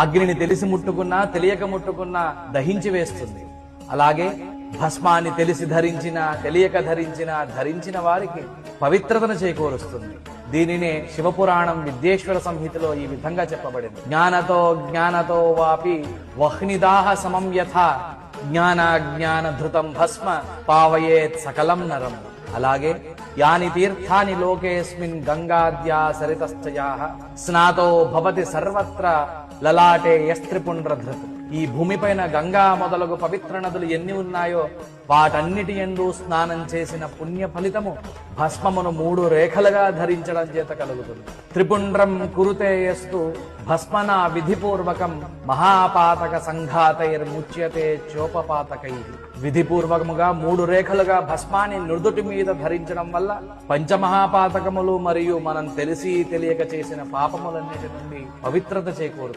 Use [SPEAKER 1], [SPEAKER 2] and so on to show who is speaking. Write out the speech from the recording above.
[SPEAKER 1] అగ్నిని తెలిసి ముట్టుకున్నా తెలియక ముట్టుకున్నా దహించి వేస్తుంది. అలాగే భస్మాన్ని తెలిసి ధరించిన తెలియక ధరించిన వారికి పవిత్రతను చేకూరుస్తుంది. దీనినే శివపురాణం విద్యేశ్వర సంహితలో ఈ విధంగా చెప్పబడింది. జ్ఞానతో వాపి వహ్నిదాహ సమం యథా జ్ఞాన ధృతం భస్మ పావయేత్ సకలం నరం. అలాగే యాని తీర్థాని లోకేస్మిన్ గంగాద్యా సరితశ్చయాః స్నాతో భవతి సర్వత్ర లలాటే యస్త్రిపుండ్రధృత్. ఈ భూమిపైన గంగా మొదలగు పవిత్ర నదులు ఎన్ని ఉన్నాయో వాటన్నిటి యందు స్నానం చేసిన పుణ్య ఫలితము భస్మమును 3 రేఖలుగా ధరించడం చేత కలుగుతుంది. త్రిపుండ్రం కురుతేయస్తు భస్మన విధిపూర్వకం మహాపాతక సంఘాతైర్ముచ్యతే చోపపాతకై. విధిపూర్వకముగా 3 రేఖలుగా భస్మాన్ని నుదుటి మీద ధరించడం వల్ల పంచమహాపాతకములు మరియు మనం తెలిసి తెలియక చేసిన పాపములన్నిటి నుండి పవిత్రత చేకూరుతుంది.